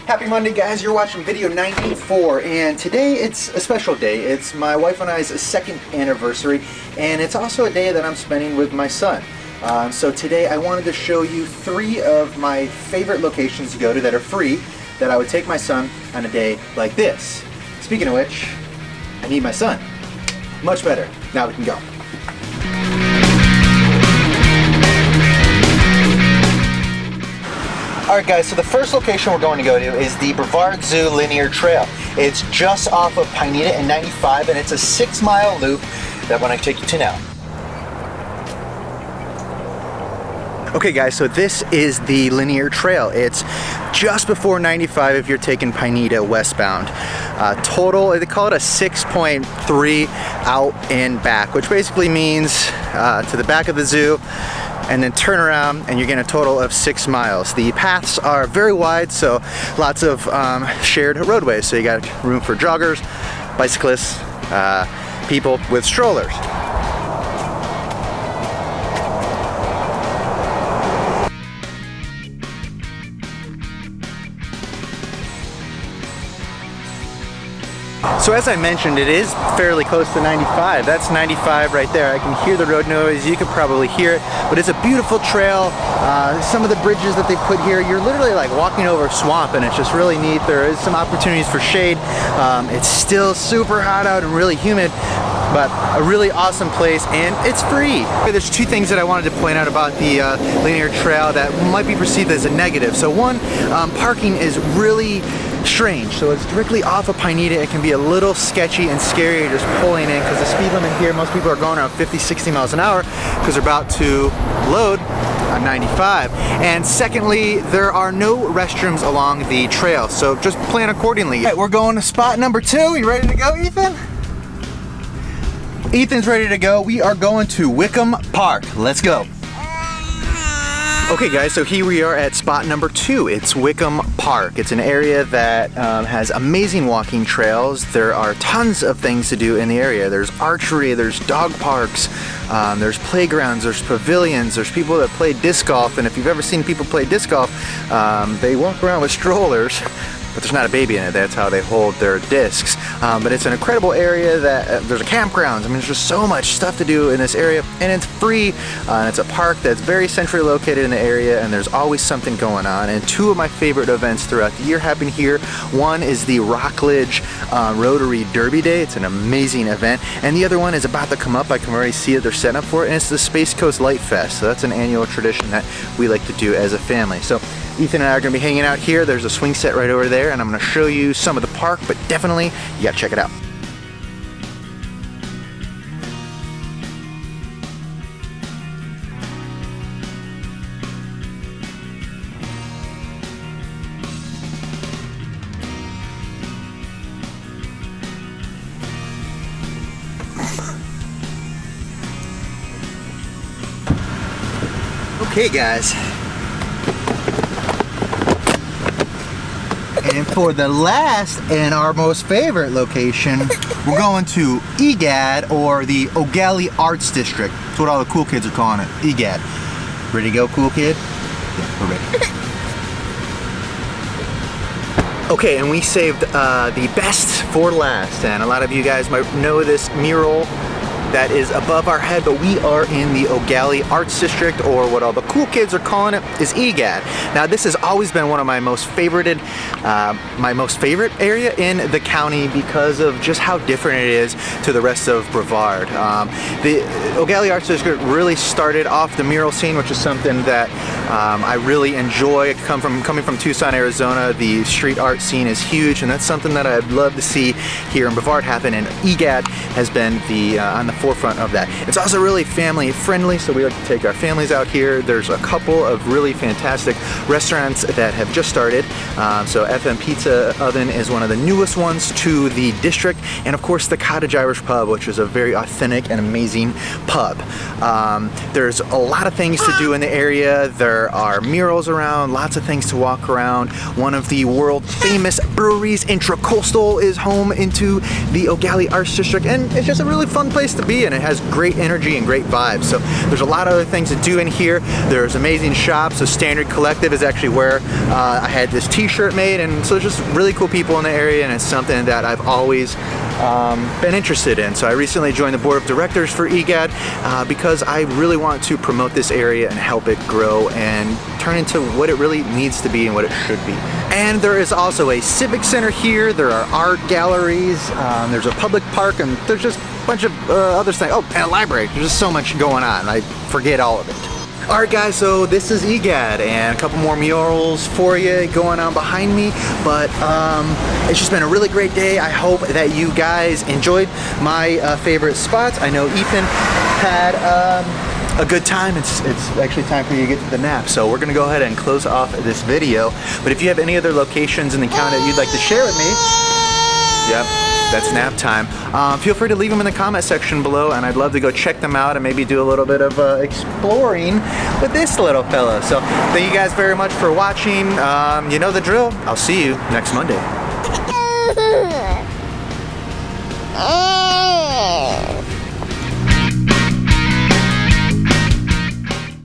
Happy Monday, guys. You're watching video 94, and today it's a special day. It's my wife and I's second anniversary, and it's also a day that I'm spending with my son. So today I wanted to show you 3 of my favorite locations to go to that are free, that I would take my son on a day like this. Speaking of which, I need my son. Much better. Now we can go. Alright guys, so the first location we're going to go to is the Brevard Zoo Linear Trail. It's just off of Pineda and 95, and it's a 6-mile loop that I'm going to take you to now. Okay guys, so this is the linear trail. It's just before 95 if you're taking Pineda westbound. Total, they call it a 6.3 out and back, which basically means to the back of the zoo and then turn around and you're getting a total of 6 miles. The paths are very wide, so lots of shared roadways. So you got room for joggers, bicyclists, people with strollers. So as I mentioned, it is fairly close to 95. That's 95 right there. I can hear the road noise. You can probably hear it, but it's a beautiful trail. Some of the bridges that they put here, you're literally like walking over swamp, and it's just really neat. There is some opportunities for shade. It's still super hot out and really humid, but a really awesome place, and it's free. There's 2 things that I wanted to point out about the linear trail that might be perceived as a negative. So one, parking is really strange. So it's directly off of Pineda. It can be a little sketchy and scary just pulling in, because the speed limit here, most people are going around 50-60 miles an hour because they're about to load on 95. And secondly, there are no restrooms along the trail, so just plan accordingly. All right, we're going to spot number 2. You ready to go, Ethan? Ethan's ready to go. We are going to Wickham Park. Let's go. Okay guys, so here we are at spot number 2. It's Wickham Park. It's an area that has amazing walking trails. There are tons of things to do in the area. There's archery, there's dog parks, there's playgrounds, there's pavilions, there's people that play disc golf, and if you've ever seen people play disc golf, they walk around with strollers. But there's not a baby in it. That's how they hold their discs. But it's an incredible area that there's a campground. I mean, there's just so much stuff to do in this area, and it's free. And it's a park that's very centrally located in the area, and there's always something going on. And 2 of my favorite events throughout the year happen here. One is the Rockledge Rotary Derby Day. It's an amazing event. And the other one is about to come up. I can already see it. They're setting up for it, and it's the Space Coast Light Fest. So that's an annual tradition that we like to do as a family. So Ethan and I are going to be hanging out here. There's a swing set right over there, and I'm going to show you some of the park, but definitely you got to check it out. Okay guys, and for the last and our most favorite location, we're going to Egad, or the OKelly Arts District. That's what all the cool kids are calling it, Egad. Ready to go, cool kid? Yeah, we're ready. Okay, and we saved the best for last, and a lot of you guys might know this mural that is above our head, but we are in the OKelly Arts District, or what all the cool kids are calling it is Egad. Now this has always been one of my most favorite area in the county because of just how different it is to the rest of Brevard. The OKelly Arts District really started off the mural scene, which is something that I really enjoy. Coming from Tucson, Arizona, the street art scene is huge, and that's something that I'd love to see here in Brevard happen, and Egad has been on the forefront of that. It's also really family friendly, so we like to take our families out here. There's a couple of really fantastic restaurants that have just started. So FM Pizza Oven is one of the newest ones to the district, and of course the Cottage Irish Pub, which is a very authentic and amazing pub. There's a lot of things to do in the area. There are murals around, lots of things to walk around. One of the world famous breweries, Intracoastal, is home into the OKelly Arts District, and it's just a really fun place to be. be, and it has great energy and great vibes. So there's a lot of other things to do in here. There's amazing shops. So Standard Collective is actually where I had this t-shirt made, and so there's just really cool people in the area, and it's something that I've always been interested in. So I recently joined the board of directors for Egad because I really want to promote this area and help it grow and turn into what it really needs to be and what it should be. And there is also a civic center here. There are art galleries. There's a public park, and there's just a bunch of other things. Oh, and a library. There's just so much going on. I forget all of it. Alright guys, so this is Egad, and a couple more murals for you going on behind me, but it's just been a really great day. I hope that you guys enjoyed my favorite spots. I know Ethan had a good time. It's actually time for you to get to the nap, so we're gonna go ahead and close off this video. But if you have any other locations in the county that you'd like to share with me, yep, that's nap time. Feel free to leave them in the comment section below, and I'd love to go check them out and maybe do a little bit of exploring with this little fella. So thank you guys very much for watching. You know the drill. I'll see you next Monday.